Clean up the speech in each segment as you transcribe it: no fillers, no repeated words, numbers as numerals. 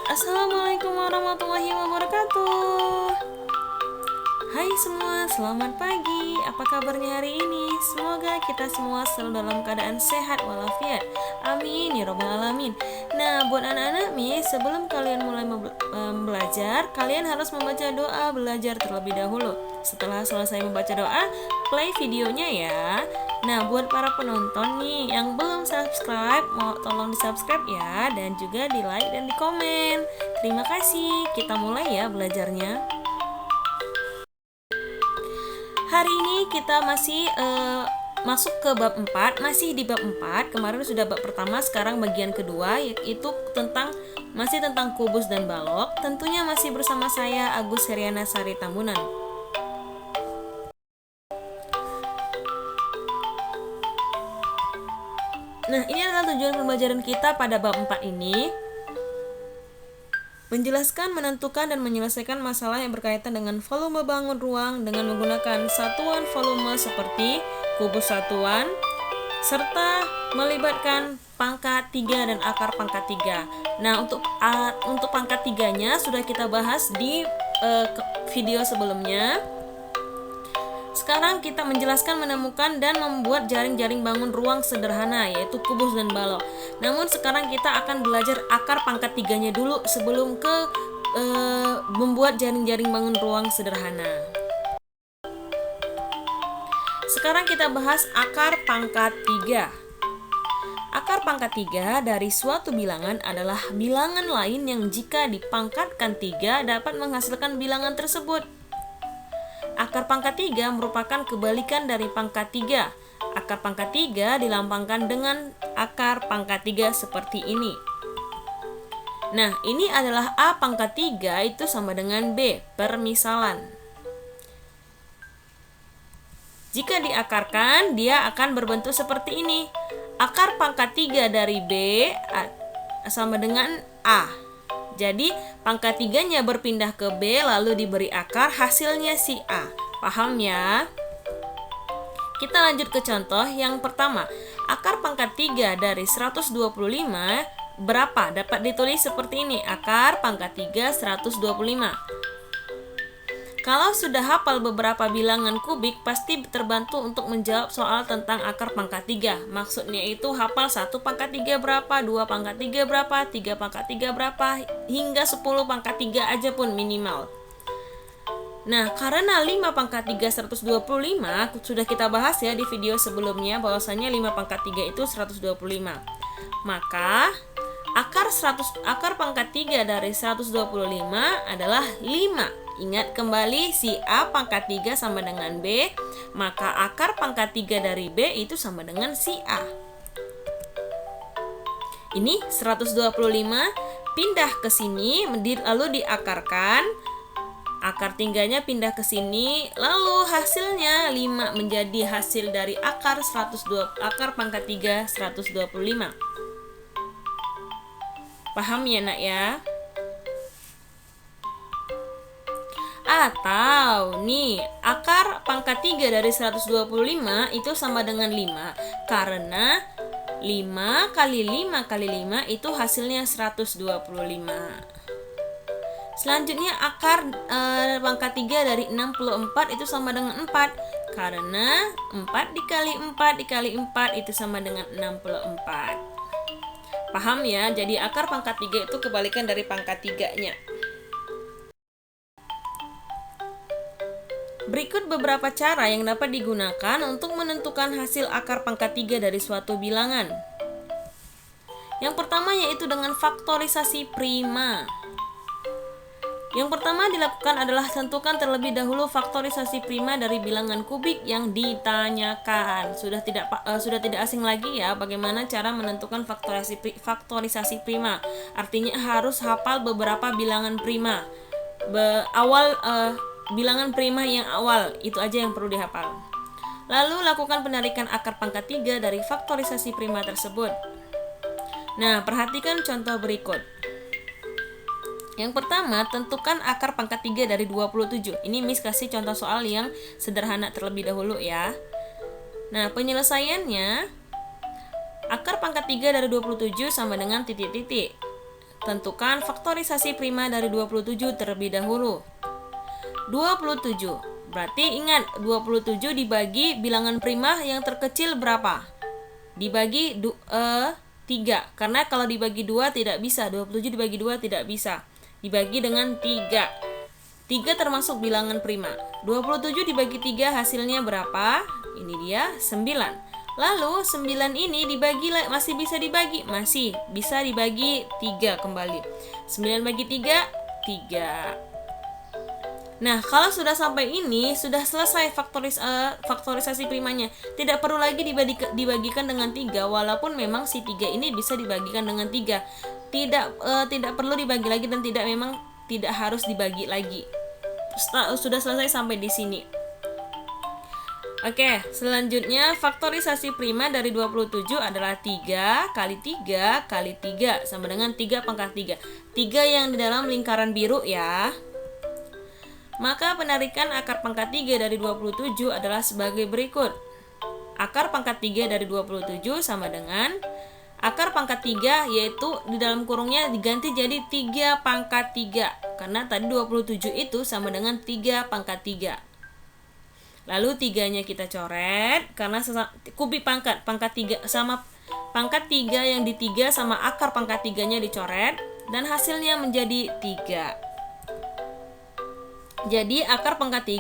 Assalamualaikum warahmatullahi wabarakatuh. Hai semua, selamat pagi. Apa kabarnya hari ini? Semoga kita semua selalu dalam keadaan sehat walafiat. Amin ya robbal alamin. Nah, buat anak-anak nih, sebelum kalian mulai belajar, kalian harus membaca doa belajar terlebih dahulu. Setelah selesai membaca doa, play videonya ya. Nah, buat para penonton nih yang belum subscribe, mau tolong di-subscribe ya, dan juga di-like dan di-komen. Terima kasih. Kita mulai ya belajarnya. Hari ini kita masih masuk ke bab 4, masih di bab 4. Kemarin sudah bab pertama, sekarang bagian kedua, yaitu masih tentang kubus dan balok. Tentunya masih bersama saya Agus Heriana Sari Tambunan. Nah, ini adalah tujuan pembelajaran kita pada bab 4 ini. Menjelaskan, menentukan, dan menyelesaikan masalah yang berkaitan dengan volume bangun ruang dengan menggunakan satuan volume seperti kubus satuan, serta melibatkan pangkat 3 dan akar pangkat 3. Nah, untuk pangkat 3-nya sudah kita bahas di video sebelumnya. Sekarang kita menjelaskan, menemukan, dan membuat jaring-jaring bangun ruang sederhana, yaitu kubus dan balok. Namun sekarang kita akan belajar akar pangkat 3-nya dulu sebelum ke membuat jaring-jaring bangun ruang sederhana. Sekarang kita bahas akar pangkat 3. Akar pangkat 3 dari suatu bilangan adalah bilangan lain yang jika dipangkatkan 3 dapat menghasilkan bilangan tersebut. Akar pangkat 3 merupakan kebalikan dari pangkat 3. Akar pangkat 3 dilambangkan dengan akar pangkat 3 seperti ini. Nah, ini adalah A pangkat 3 itu sama dengan B, permisalan. Jika diakarkan, dia akan berbentuk seperti ini. Akar pangkat 3 dari B sama dengan A. Jadi pangkat 3-nya berpindah ke B lalu diberi akar, hasilnya si A. Paham ya? Kita lanjut ke contoh yang pertama. Akar pangkat 3 dari 125 berapa? Dapat ditulis seperti ini. Akar pangkat 3 125. Kalau sudah hafal beberapa bilangan kubik, pasti terbantu untuk menjawab soal tentang akar pangkat 3. Maksudnya itu hafal 1 pangkat 3 berapa, 2 pangkat 3 berapa, 3 pangkat 3 berapa, hingga 10 pangkat 3 aja pun minimal. Nah, karena 5 pangkat 3 125 sudah kita bahas ya di video sebelumnya, bahwasanya 5 pangkat 3 itu 125. Maka akar pangkat 3 dari 125 adalah 5. Ingat kembali, si A pangkat 3 sama dengan B, maka akar pangkat 3 dari B itu sama dengan si A. Ini 125 pindah ke sini, lalu diakarkan. Akar 3-nya pindah ke sini, lalu hasilnya 5 menjadi hasil dari akar pangkat 3 125. Paham ya nak ya? Atau nih, akar pangkat 3 dari 125 itu sama dengan 5. Karena 5 kali 5 kali 5 itu hasilnya 125. Selanjutnya akar pangkat 3 dari 64 itu sama dengan 4. Karena 4 dikali 4 dikali 4 itu sama dengan 64. Paham ya? Jadi akar pangkat 3 itu kebalikan dari pangkat 3-nya. Berikut beberapa cara yang dapat digunakan untuk menentukan hasil akar pangkat 3 dari suatu bilangan. Yang pertama yaitu dengan faktorisasi prima. Yang pertama dilakukan adalah tentukan terlebih dahulu faktorisasi prima dari bilangan kubik yang ditanyakan. Sudah tidak asing lagi ya bagaimana cara menentukan faktorisasi prima. Artinya harus hafal beberapa bilangan prima. Bilangan prima yang awal, itu aja yang perlu dihafal. Lalu lakukan penarikan akar pangkat 3 dari faktorisasi prima tersebut. Nah, perhatikan contoh berikut. Yang pertama, tentukan akar pangkat 3 dari 27. Ini Miss kasih contoh soal yang sederhana terlebih dahulu ya. Nah, penyelesaiannya, akar pangkat 3 dari 27 sama dengan titik-titik. Tentukan faktorisasi prima dari 27 terlebih dahulu. 27. Berarti ingat, 27 dibagi bilangan prima yang terkecil berapa? Dibagi 3. Karena kalau dibagi 2 tidak bisa. 27 dibagi 2 tidak bisa. Dibagi dengan 3. 3 termasuk bilangan prima. 27 dibagi 3 hasilnya berapa? Ini dia 9. Lalu 9 ini dibagi, masih bisa dibagi? Masih bisa dibagi 3 kembali. 9 bagi 3, 3. Nah, kalau sudah sampai ini, sudah selesai faktorisasi primanya. Tidak perlu lagi dibagikan dengan 3, walaupun memang si 3 ini bisa dibagikan dengan 3. Tidak perlu dibagi lagi dan tidak harus dibagi lagi. Sudah selesai sampai di sini. Oke, selanjutnya faktorisasi prima dari 27 adalah 3 kali 3 kali 3 sama dengan 3 pangkat 3. 3 yang di dalam lingkaran biru ya. Maka penarikan akar pangkat 3 dari 27 adalah sebagai berikut. Akar pangkat 3 dari 27 sama dengan akar pangkat 3, yaitu di dalam kurungnya diganti jadi 3 pangkat 3. Karena tadi 27 itu sama dengan 3 pangkat 3. Lalu 3-nya kita coret karena kubik pangkat 3 sama pangkat 3 yang di 3 sama akar pangkat 3-nya dicoret dan hasilnya menjadi 3. Jadi akar pangkat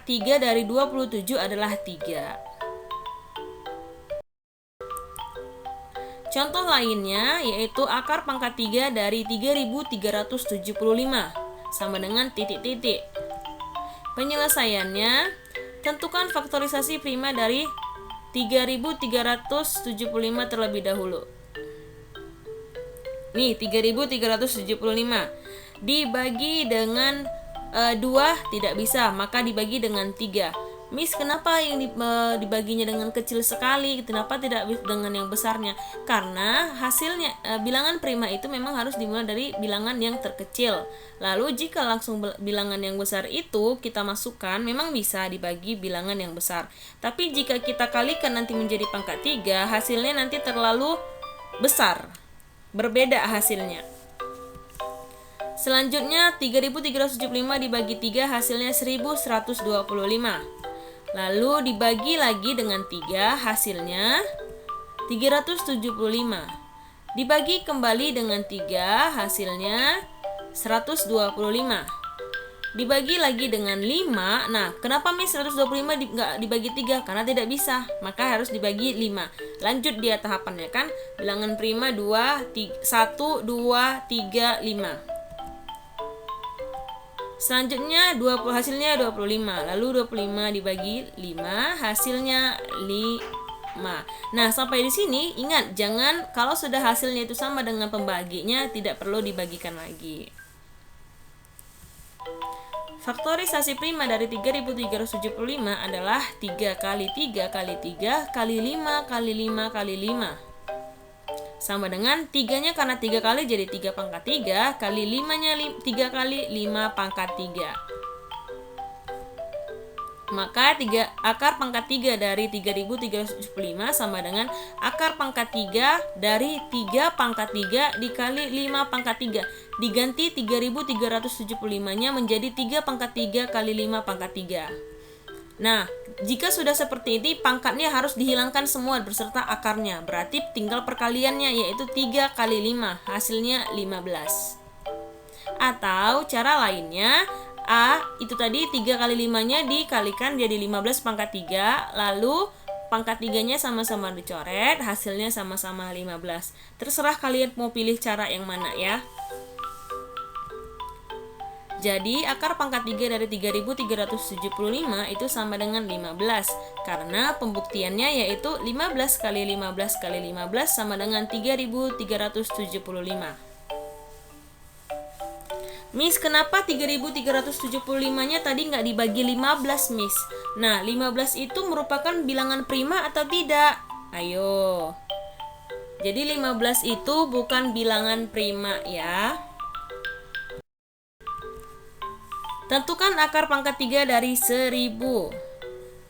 3 dari 27 adalah 3. Contoh lainnya yaitu akar pangkat 3 dari 3375 sama dengan titik-titik. Penyelesaiannya, tentukan faktorisasi prima dari 3375 terlebih dahulu. Nih, 3375 dibagi dengan 2 tidak bisa, maka dibagi dengan 3. Miss, kenapa yang dibaginya dengan kecil sekali? Kenapa tidak dengan yang besarnya? Karena hasilnya bilangan prima itu memang harus dimulai dari bilangan yang terkecil. Lalu jika langsung bilangan yang besar itu kita masukkan, memang bisa dibagi bilangan yang besar. Tapi jika kita kalikan nanti menjadi pangkat 3, hasilnya nanti terlalu besar. Berbeda hasilnya. Selanjutnya 3375 dibagi 3 hasilnya 1125. Lalu dibagi lagi dengan 3 hasilnya 375. Dibagi kembali dengan 3 hasilnya 125. Dibagi lagi dengan 5. Nah, kenapa Miss 125 nggak dibagi 3? Karena tidak bisa, maka harus dibagi 5. Lanjut dia tahapannya kan. Bilangan prima 1, 2, 3, 5. Selanjutnya hasilnya 25. Lalu 25 dibagi 5 hasilnya 5. Nah, sampai di sini ingat, jangan kalau sudah hasilnya itu sama dengan pembaginya tidak perlu dibagikan lagi. Faktorisasi prima dari 3375 adalah 3 kali 3 kali 3 kali 5 kali 5 kali 5. Sama dengan 3-nya karena 3 kali jadi 3 pangkat 3 kali 5-nya 3 kali 5 pangkat 3. Maka akar pangkat 3 dari 3375 sama dengan akar pangkat 3 dari 3 pangkat 3 dikali 5 pangkat 3. Diganti 3375-nya menjadi 3 pangkat 3 kali 5 pangkat 3. Nah, jika sudah seperti ini, pangkatnya harus dihilangkan semua beserta akarnya. Berarti tinggal perkaliannya, yaitu 3 kali 5, hasilnya 15. Atau cara lainnya, A itu tadi 3 kali 5-nya dikalikan jadi 15 pangkat 3, lalu pangkat 3-nya sama-sama dicoret, hasilnya sama-sama 15. Terserah kalian mau pilih cara yang mana ya. Jadi akar pangkat 3 dari 3375 itu sama dengan 15. Karena pembuktiannya yaitu 15 kali 15 kali 15 sama dengan 3375. Miss, kenapa 3375-nya tadi nggak dibagi 15, Miss? Nah, 15 itu merupakan bilangan prima atau tidak? Ayo. Jadi 15 itu bukan bilangan prima ya. Tentukan akar pangkat 3 dari 1000.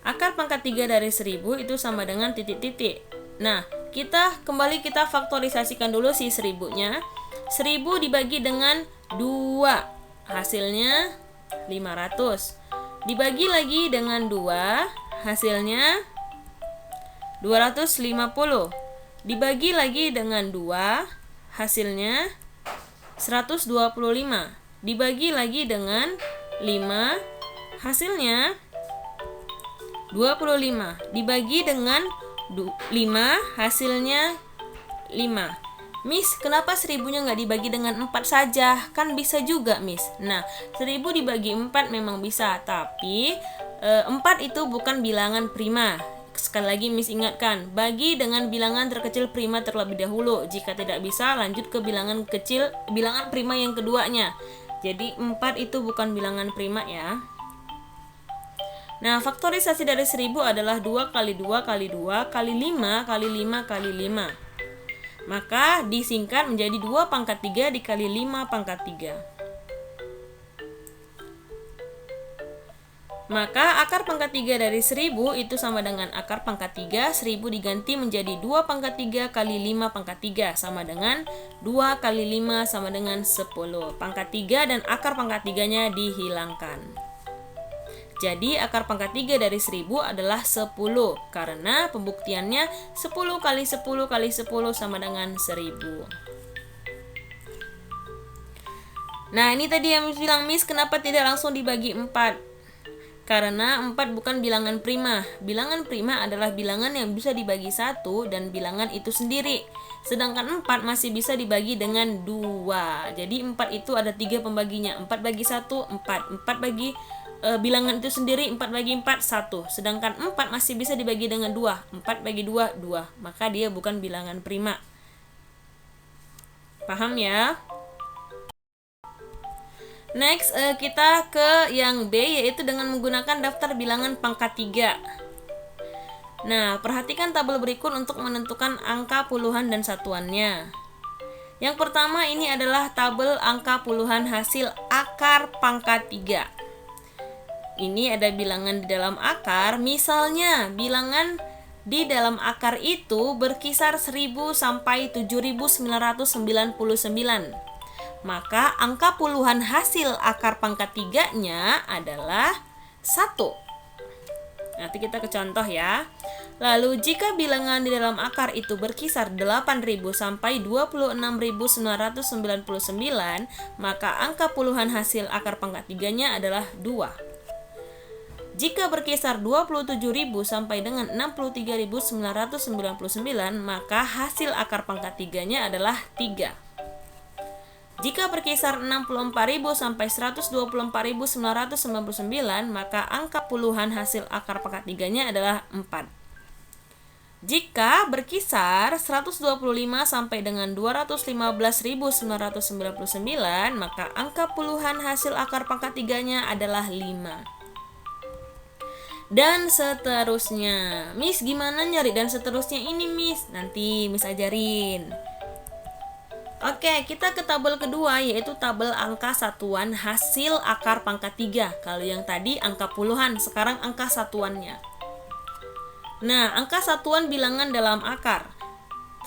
Akar pangkat 3 dari 1000 itu sama dengan titik-titik. Nah, kita faktorisasikan dulu si 1000-nya. 1000 dibagi dengan 2, hasilnya 500. Dibagi lagi dengan 2, hasilnya 250. Dibagi lagi dengan 2, hasilnya 125. Dibagi lagi dengan 5, hasilnya 25. Dibagi dengan 5, hasilnya 5. Miss, kenapa 1000-nya nggak dibagi dengan 4 saja? Kan bisa juga, Miss. Nah, 1000 dibagi 4 memang bisa, tapi 4 itu bukan bilangan prima. Sekali lagi Miss ingatkan, bagi dengan bilangan terkecil prima terlebih dahulu. Jika tidak bisa, lanjut ke bilangan prima yang keduanya. Jadi 4 itu bukan bilangan prima ya. Nah, faktorisasi dari 1000 adalah 2 kali 2 kali 2 kali 5 kali 5 kali 5. Maka disingkat menjadi 2 pangkat 3 dikali 5 pangkat 3. Maka akar pangkat 3 dari 1000 itu sama dengan akar pangkat 3. 1000 diganti menjadi 2 pangkat 3 kali 5 pangkat 3 sama dengan 2 kali 5 sama dengan 10. Pangkat 3 dan akar pangkat 3-nya dihilangkan. Jadi akar pangkat 3 dari 1000 adalah 10, karena pembuktiannya 10 kali 10 kali 10 sama dengan 1000. Nah, ini tadi yang bilang Miss, kenapa tidak langsung dibagi 4? Karena 4 bukan bilangan prima. Bilangan prima adalah bilangan yang bisa dibagi 1 dan bilangan itu sendiri. Sedangkan 4 masih bisa dibagi dengan 2. Jadi 4 itu ada 3 pembaginya. 4 bagi 1, 4. 4 bagi bilangan itu sendiri, 4 bagi 4, 1. Sedangkan 4 masih bisa dibagi dengan 2. 4 bagi 2, 2. Maka dia bukan bilangan prima. Paham ya? Next, kita ke yang B, yaitu dengan menggunakan daftar bilangan pangkat 3. Nah, perhatikan tabel berikut untuk menentukan angka puluhan dan satuannya. Yang pertama ini adalah tabel angka puluhan hasil akar pangkat 3. Ini ada bilangan di dalam akar, misalnya bilangan di dalam akar itu berkisar 1000 sampai 7999. Maka angka puluhan hasil akar pangkat 3-nya adalah 1. Nanti kita ke contoh ya. Lalu jika bilangan di dalam akar itu berkisar 8000 sampai 26999, maka angka puluhan hasil akar pangkat 3-nya adalah 2. Jika berkisar 27.000 sampai dengan 63.999, maka hasil akar pangkat 3-nya adalah 3. Jika berkisar 64.000 sampai 124.999, maka angka puluhan hasil akar pangkat 3-nya adalah 4. Jika berkisar 125 sampai dengan 215.999, maka angka puluhan hasil akar pangkat 3-nya adalah 5. Dan seterusnya. Miss, gimana nyari dan seterusnya ini, Miss? Nanti Miss ajarin. Oke, kita ke tabel kedua, yaitu tabel angka satuan hasil akar pangkat 3. Kalau yang tadi angka puluhan, sekarang angka satuannya. Nah, angka satuan bilangan dalam akar.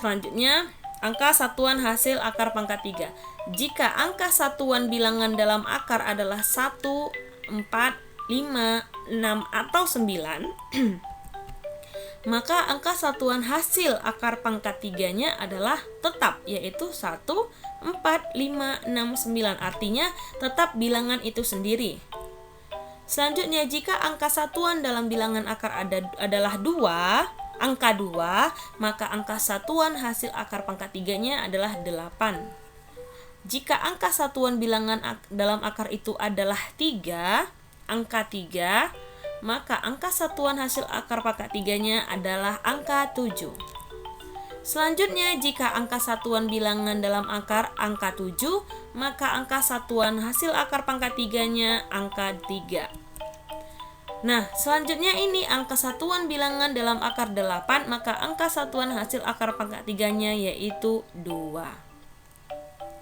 Selanjutnya, angka satuan hasil akar pangkat 3. Jika angka satuan bilangan dalam akar adalah 1, 4, 5, 6, atau 9, maka angka satuan hasil akar pangkat 3-nya adalah tetap, yaitu 1, 4, 5, 6, 9. Artinya tetap bilangan itu sendiri. Selanjutnya, jika angka satuan dalam bilangan akar adalah 2, angka 2, maka angka satuan hasil akar pangkat 3-nya adalah 8. Jika angka satuan bilangan dalam akar itu adalah 3, angka 3, maka angka satuan hasil akar pangkat 3-nya adalah angka 7. Selanjutnya, jika angka satuan bilangan dalam akar angka 7, maka angka satuan hasil akar pangkat 3-nya angka 3. Nah, selanjutnya ini angka satuan bilangan dalam akar 8, maka angka satuan hasil akar pangkat 3-nya yaitu 2.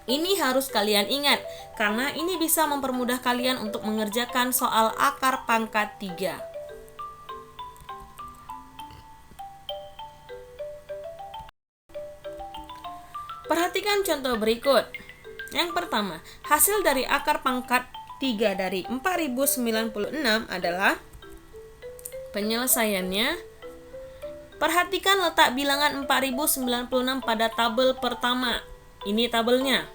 Ini harus kalian ingat, karena ini bisa mempermudah kalian untuk mengerjakan soal akar pangkat 3. Perhatikan contoh berikut. Yang pertama, hasil dari akar pangkat 3 dari 4096 adalah penyelesaiannya. Perhatikan letak bilangan 4096 pada tabel pertama. Ini tabelnya.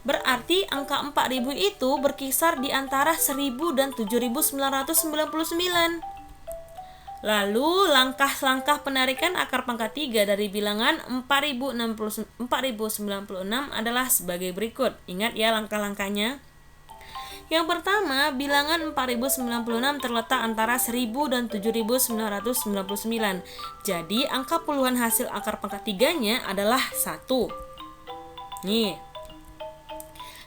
Berarti angka 4000 itu berkisar di antara 1000 dan 7999. Lalu langkah-langkah penarikan akar pangkat 3 dari bilangan 4096 adalah sebagai berikut. Ingat ya langkah-langkahnya. Yang pertama, bilangan 4096 terletak antara 1000 dan 7999. Jadi angka puluhan hasil akar pangkat 3-nya adalah 1. Nih.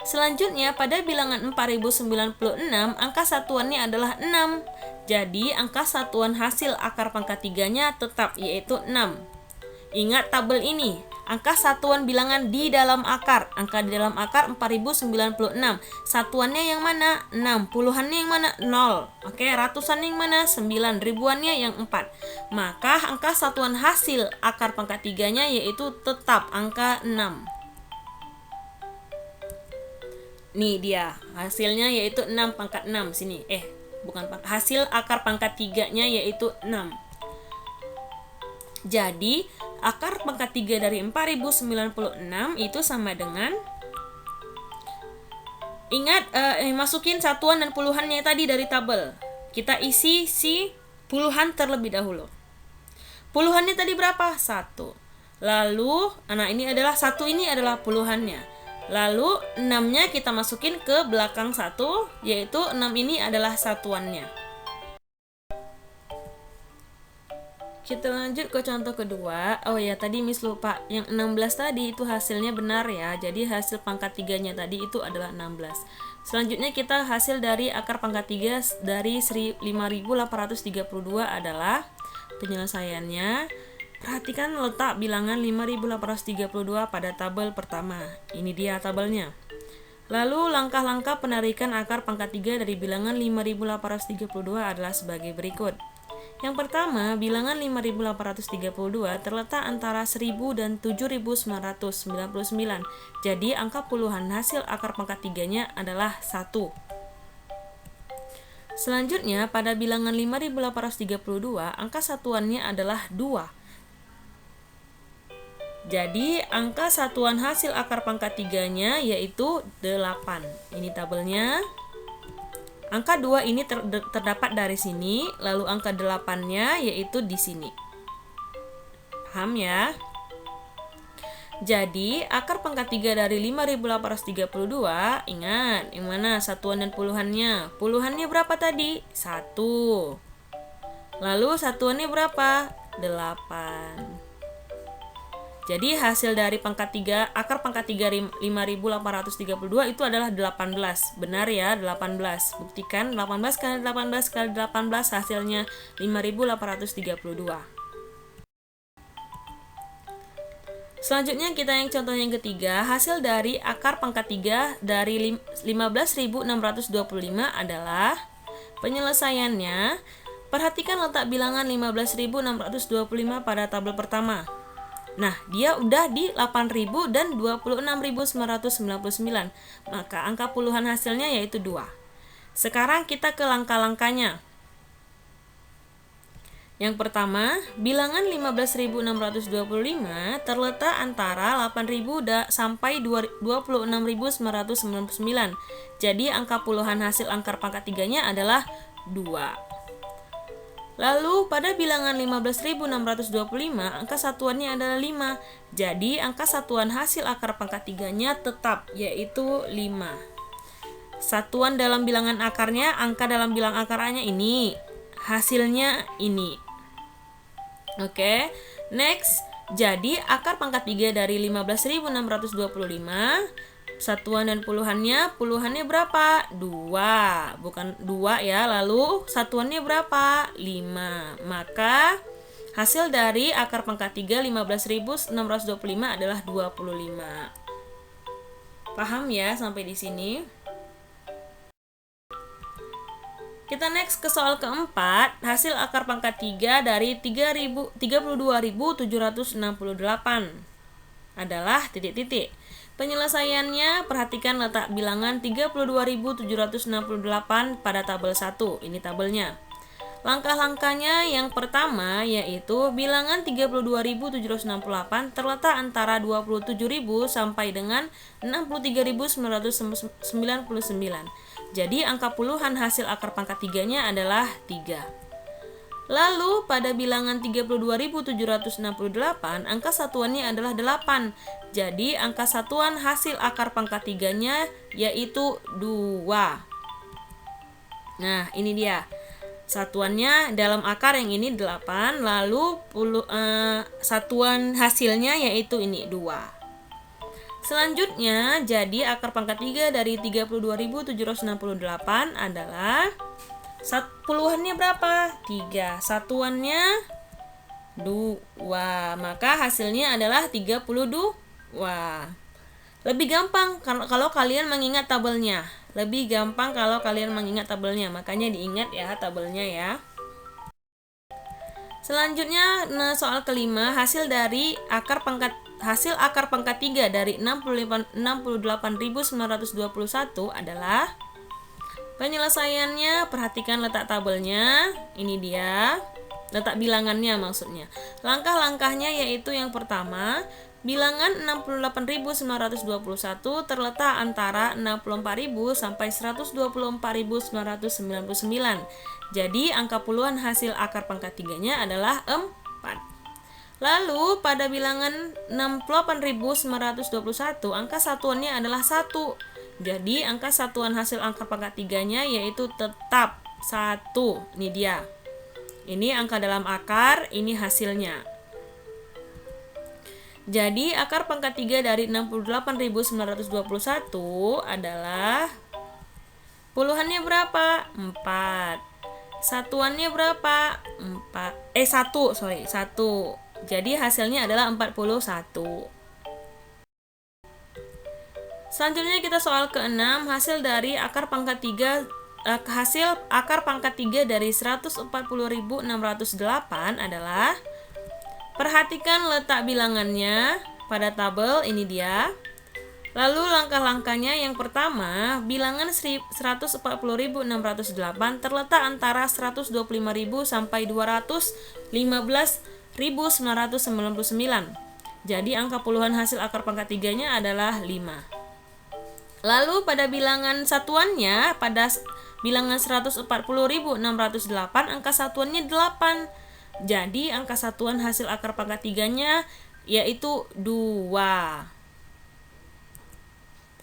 Selanjutnya, pada bilangan 4096, angka satuannya adalah 6. Jadi, angka satuan hasil akar pangkat 3-nya tetap, yaitu 6. Ingat tabel ini, angka satuan bilangan di dalam akar. Angka di dalam akar 4096. Satuannya yang mana? 6. Puluhannya yang mana? 0. Oke, ratusannya yang mana? 9. Ribuannya yang 4. Maka angka satuan hasil akar pangkat 3-nya yaitu tetap angka 6. Nih dia, hasilnya yaitu 6 pangkat 6 sini. Hasil akar pangkat 3-nya yaitu 6. Jadi, akar pangkat 3 dari 4096 itu sama dengan, ingat, masukin satuan dan puluhannya tadi dari tabel. Kita isi si puluhan terlebih dahulu. Puluhannya tadi berapa? 1. Lalu, ini adalah 1 ini adalah puluhannya. Lalu 6-nya kita masukin ke belakang 1, yaitu 6 ini adalah satuannya. Kita lanjut ke contoh kedua. Tadi Miss lupa, yang 16 tadi itu hasilnya benar ya. Jadi hasil pangkat 3-nya tadi itu adalah 16. Selanjutnya kita hasil dari akar pangkat 3 dari 5832 adalah penyelesaiannya. Perhatikan letak bilangan 5832 pada tabel pertama. Ini dia tabelnya. Lalu langkah-langkah penarikan akar pangkat 3 dari bilangan 5832 adalah sebagai berikut. Yang pertama, bilangan 5832 terletak antara 1000 dan 7999. Jadi angka puluhan hasil akar pangkat 3-nya adalah 1. Selanjutnya, pada bilangan 5832, angka satuannya adalah 2. Jadi, angka satuan hasil akar pangkat 3-nya yaitu 8. Ini tabelnya. Angka 2 ini terdapat dari sini, lalu angka 8-nya yaitu di sini. Paham ya? Jadi, akar pangkat 3 dari 5832, ingat, yang mana satuan dan puluhannya? Puluhannya berapa tadi? 1. Lalu satuannya berapa? 8. Jadi hasil dari akar pangkat 3 5832 itu adalah 18. Benar ya, 18. Buktikan 18 kali 18 kali 18 hasilnya 5832. Selanjutnya kita yang contoh yang ketiga, hasil dari akar pangkat 3 dari 15.625 adalah penyelesaiannya. Perhatikan letak bilangan 15.625 pada tabel pertama. Nah, dia udah di 8.000 dan 26.999. Maka angka puluhan hasilnya yaitu 2. Sekarang kita ke langkah-langkahnya. Yang pertama, bilangan 15.625 terletak antara 8.000 sampai 26.999. Jadi angka puluhan hasil akar pangkat 3-nya adalah 2. Lalu pada bilangan 15.625, angka satuannya adalah 5. Jadi angka satuan hasil akar pangkat 3-nya tetap, yaitu 5. Satuan dalam bilangan akarnya, angka dalam bilang akarnya ini. Hasilnya ini. Oke, next. Jadi akar pangkat 3 dari 15.625, satuan dan puluhannya berapa? 2. Bukan 2 ya. Lalu satuannya berapa? 5. Maka hasil dari akar pangkat 3 15.625 adalah 25. Paham ya sampai di sini? Kita next ke soal keempat. Hasil akar pangkat 3 dari 32.768 adalah titik-titik. Penyelesaiannya, perhatikan letak bilangan 32.768 pada tabel 1. Ini tabelnya. Langkah-langkahnya yang pertama yaitu bilangan 32.768 terletak antara 27.000 sampai dengan 63.999. Jadi angka puluhan hasil akar pangkat 3-nya adalah 3. Lalu pada bilangan 32.768 angka satuannya adalah 8. Jadi angka satuan hasil akar pangkat 3-nya yaitu 2. Nah, ini dia. Satuannya dalam akar yang ini 8, lalu satuan hasilnya yaitu ini 2. Selanjutnya, jadi akar pangkat 3 dari 32.768 adalah puluhannya berapa? 3. Satuannya 2. Maka hasilnya adalah 32. Lebih gampang kalau kalian mengingat tabelnya. Makanya diingat ya tabelnya ya. Selanjutnya soal kelima, hasil akar pangkat 3 dari 68.921 adalah. Penyelesaiannya, perhatikan letak tabelnya. Ini dia. Letak bilangannya maksudnya. Langkah-langkahnya yaitu yang pertama, bilangan 68.921 terletak antara 64.000 sampai 124.999. Jadi angka puluhan hasil akar pangkat 3-nya adalah 4. Lalu pada bilangan 68.921 angka satuannya adalah 1. Jadi angka satuan hasil akar pangkat 3-nya yaitu tetap 1. Ini dia. Ini angka dalam akar, ini hasilnya. Jadi akar pangkat 3 dari 68.921 adalah puluhannya berapa? 4. Satuannya berapa? 1. Jadi hasilnya adalah 41. Selanjutnya kita soal ke-6, hasil akar pangkat 3 dari 140.608 adalah. Perhatikan letak bilangannya pada tabel, ini dia. Lalu langkah-langkahnya yang pertama, bilangan 140.608 terletak antara 125.000 sampai 215.999. Jadi angka puluhan hasil akar pangkat 3-nya adalah 5. Lalu pada bilangan satuannya, pada bilangan 140.608 angka satuannya 8. Jadi angka satuan hasil akar pangkat 3-nya yaitu 2.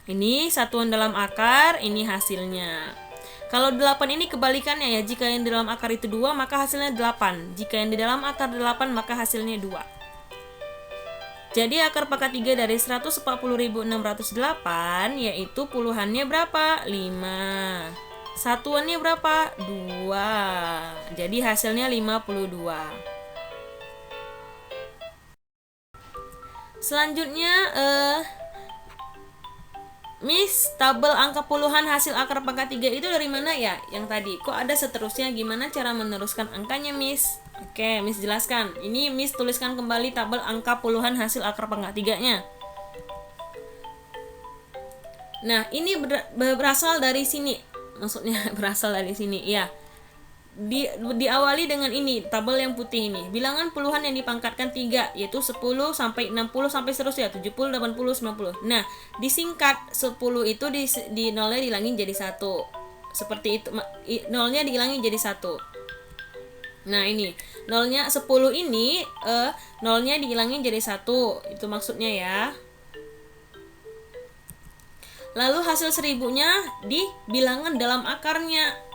Ini satuan dalam akar, ini hasilnya. Kalau 8 ini kebalikannya ya, jika yang di dalam akar itu 2 maka hasilnya 8. Jika yang di dalam akar 8 maka hasilnya 2. Jadi akar pangkat 3 dari 140.608 yaitu puluhannya berapa? 5. Satuannya berapa? 2. Jadi hasilnya 52. Selanjutnya Miss, tabel angka puluhan hasil akar pangkat 3 itu dari mana ya? Yang tadi. Kok ada seterusnya? Gimana cara meneruskan angkanya, Miss? Oke, Miss jelaskan. Ini Miss tuliskan kembali tabel angka puluhan hasil akar pangkat 3-nya. Nah, ini berasal dari sini. Maksudnya berasal dari sini, ya. Diawali dengan ini, tabel yang putih ini. Bilangan puluhan yang dipangkatkan 3, yaitu 10 sampai 60 sampai seterusnya, 70, 80, 90. Nah, disingkat 10 itu di nolnya dihilangin jadi 1. Seperti itu, nolnya dihilangin jadi 1. Nah, ini nolnya 10 ini nolnya dihilangin jadi 1. Itu maksudnya ya. Lalu hasil 1000-nya di bilangan dalam akarnya.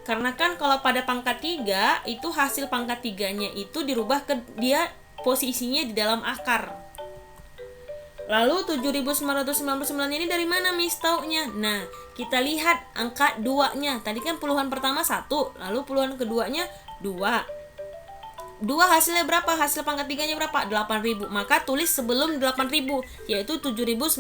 Karena kan kalau pada pangkat 3 itu hasil pangkat 3-nya itu dirubah ke dia posisinya di dalam akar. Lalu 7.999 ini dari mana Miss taunya? Nah, kita lihat angka 2-nya. Tadi kan puluhan pertama 1, lalu puluhan keduanya 2. 2 hasilnya berapa? Hasil pangkat 3-nya berapa? 8.000. Maka tulis sebelum 8.000, yaitu 7.999.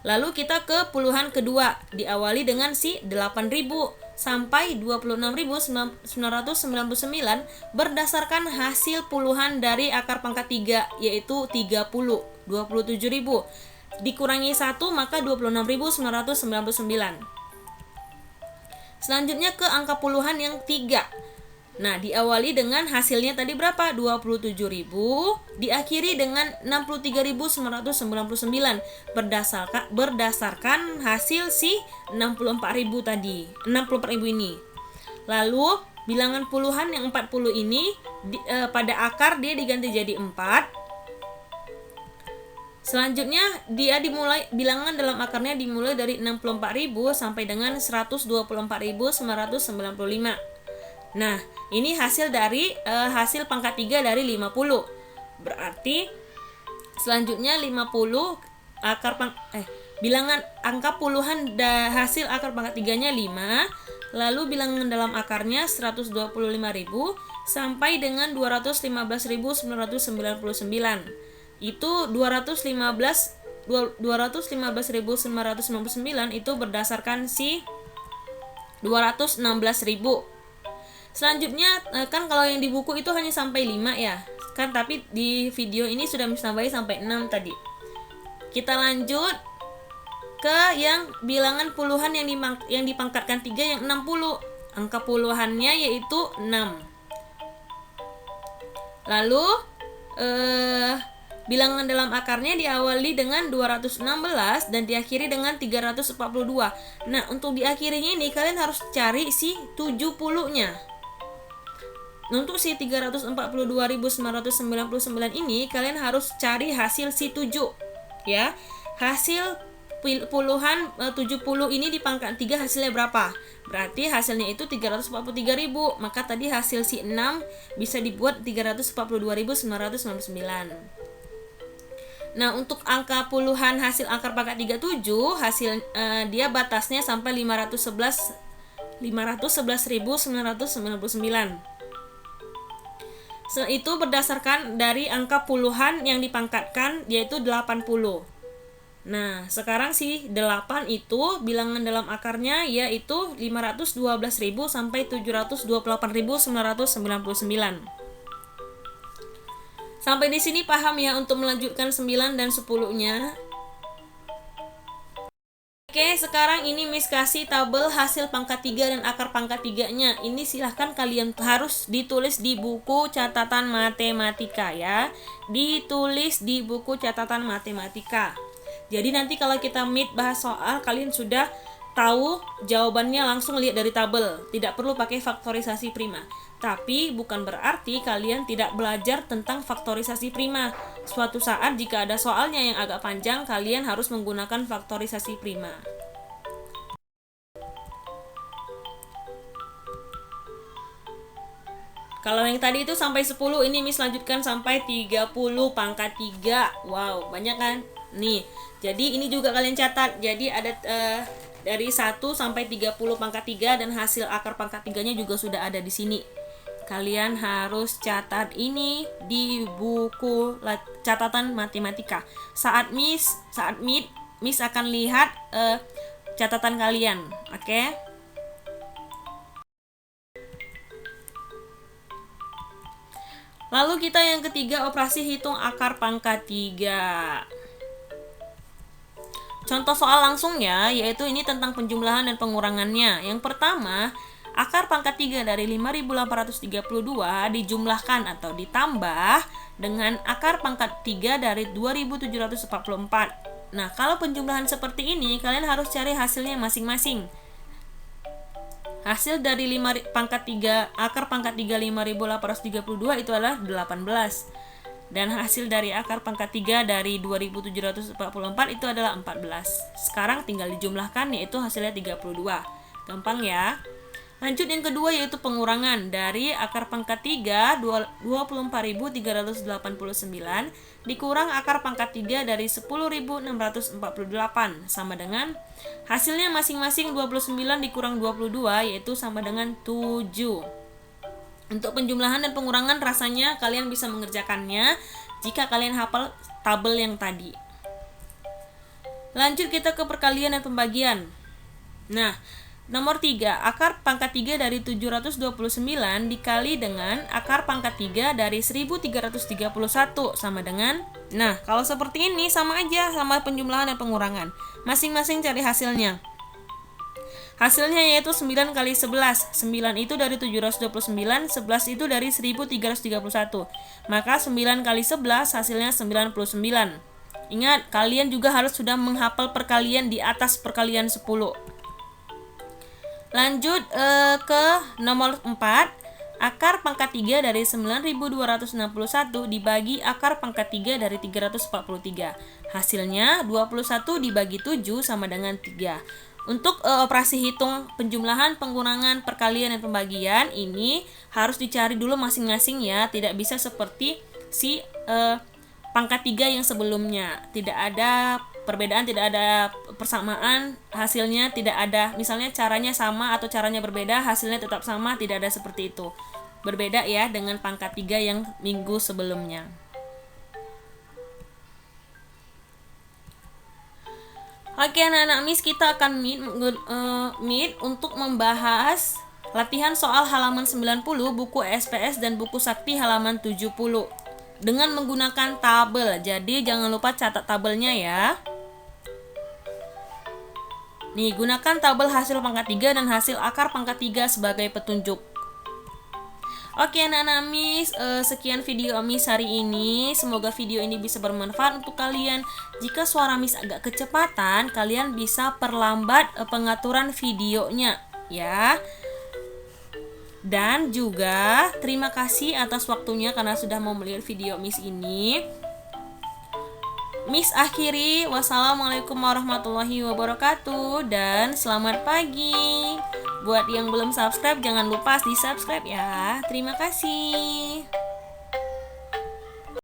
Lalu kita ke puluhan kedua, diawali dengan si 8.000. sampai 26.999 berdasarkan hasil puluhan dari akar pangkat 3, yaitu 30. 27.000 dikurangi 1 maka 26.999. Selanjutnya ke angka puluhan yang 3. Nah, diawali dengan hasilnya tadi berapa? 27.000, diakhiri dengan 63.999 berdasarkan hasil si 64.000 tadi. 64.000 ini. Lalu, bilangan puluhan yang 40 ini pada akar dia diganti jadi 4. Selanjutnya dia bilangan dalam akarnya dimulai dari 64.000 sampai dengan 124.995. Nah, ini hasil dari hasil pangkat 3 dari 50. Berarti selanjutnya 50 bilangan angka puluhan hasil akar pangkat 3-nya 5, lalu bilangan dalam akarnya 125.000 sampai dengan 215.999. Itu 215.999 itu berdasarkan si 216.000. Selanjutnya kan kalau yang di buku itu hanya sampai 5 ya. Kan tapi di video ini sudah tambahin sampai 6 tadi. Kita lanjut ke yang bilangan puluhan yang dipangkatkan 3 yang 60. Angka puluhannya yaitu 6. Lalu bilangan dalam akarnya diawali dengan 216 dan diakhiri dengan 342. Nah, untuk diakhirinya ini kalian harus cari si 70-nya. Untuk si 342.999 ini kalian harus cari hasil si 7 ya. Hasil puluhan 70 ini di pangkat 3 hasilnya berapa? Berarti hasilnya itu 343.000. Maka tadi hasil si 6 bisa dibuat 349.999. Nah, untuk angka puluhan hasil akar pangkat 37 hasil dia batasnya sampai 511.999. Itu berdasarkan dari angka puluhan yang dipangkatkan yaitu 80. Nah, sekarang si 8 itu bilangan dalam akarnya yaitu 512.000 sampai 728.999. Sampai di sini paham ya untuk melanjutkan 9 dan 10-nya? Oke, sekarang ini Miss kasih tabel hasil pangkat 3 dan akar pangkat 3-nya. Ini silahkan kalian harus ditulis di buku catatan matematika ya. Ditulis di buku catatan matematika. Jadi nanti kalau kita meet bahas soal, kalian sudah tahu jawabannya langsung lihat dari tabel. Tidak perlu pakai faktorisasi prima. Tapi bukan berarti kalian tidak belajar tentang faktorisasi prima. Suatu saat jika ada soalnya yang agak panjang, kalian harus menggunakan faktorisasi prima. Kalau yang tadi itu sampai 10, ini Miss lanjutkan sampai 30 pangkat 3. Wow, banyak kan? Nih, jadi ini juga kalian catat. Jadi ada dari 1 sampai 30 pangkat 3 dan hasil akar pangkat 3-nya juga sudah ada di sini. Kalian harus catat ini di buku catatan matematika. Saat Miss akan lihat catatan kalian, oke? Lalu kita yang ketiga, operasi hitung akar pangkat 3. Contoh soal langsungnya yaitu ini tentang penjumlahan dan pengurangannya. Yang pertama, akar pangkat 3 dari 5.832 dijumlahkan atau ditambah dengan akar pangkat 3 dari 2.744. Nah, kalau penjumlahan seperti ini, kalian harus cari hasilnya masing-masing. Hasil dari akar pangkat 3 5.832 itu adalah 18. Dan hasil dari akar pangkat 3 dari 2.744 itu adalah 14. Sekarang tinggal dijumlahkan yaitu hasilnya 32. Gampang ya. Lanjut yang kedua yaitu pengurangan dari akar pangkat 3 24.389 dikurang akar pangkat 3 dari 10.648 sama dengan hasilnya masing-masing 29 dikurang 22 yaitu sama dengan 7. Untuk penjumlahan dan pengurangan rasanya kalian bisa mengerjakannya jika kalian hafal tabel yang tadi. Lanjut kita ke perkalian dan pembagian. Nah, Nomor 3, akar pangkat 3 dari 729 dikali dengan akar pangkat 3 dari 1331 sama dengan. Nah, kalau seperti ini sama aja, sama penjumlahan dan pengurangan. Masing-masing cari hasilnya. Hasilnya yaitu 9 kali 11. 9 itu dari 729, 11 itu dari 1331. Maka 9 kali 11 hasilnya 99. Ingat, kalian juga harus sudah menghafal perkalian di atas perkalian 10. Lanjut ke nomor 4. Akar pangkat 3 dari 9261 dibagi akar pangkat 3 dari 343. Hasilnya 21 dibagi 7 sama dengan 3. Untuk operasi hitung penjumlahan, pengurangan, perkalian, dan pembagian ini harus dicari dulu masing-masing ya. Tidak bisa seperti si pangkat 3 yang sebelumnya. Tidak ada perbedaan, tidak ada persamaan, hasilnya tidak ada. Misalnya caranya sama atau caranya berbeda, hasilnya tetap sama, tidak ada seperti itu. Berbeda ya dengan pangkat 3 yang minggu sebelumnya. Oke anak-anak Miss, kita akan meet untuk membahas latihan soal halaman 90 buku SPS dan buku Sakti halaman 70 dengan menggunakan tabel. Jadi jangan lupa catat tabelnya ya. Nih, gunakan tabel hasil pangkat 3 dan hasil akar pangkat 3 sebagai petunjuk. Oke anak-anak Miss, sekian video Miss hari ini. Semoga video ini bisa bermanfaat untuk kalian. Jika suara Miss agak kecepatan, kalian bisa perlambat pengaturan videonya ya. Dan juga terima kasih atas waktunya karena sudah mau melihat video Miss ini. Miss akhiri, wassalamualaikum warahmatullahi wabarakatuh dan selamat pagi. Buat yang belum subscribe jangan lupa di subscribe ya. Terima kasih.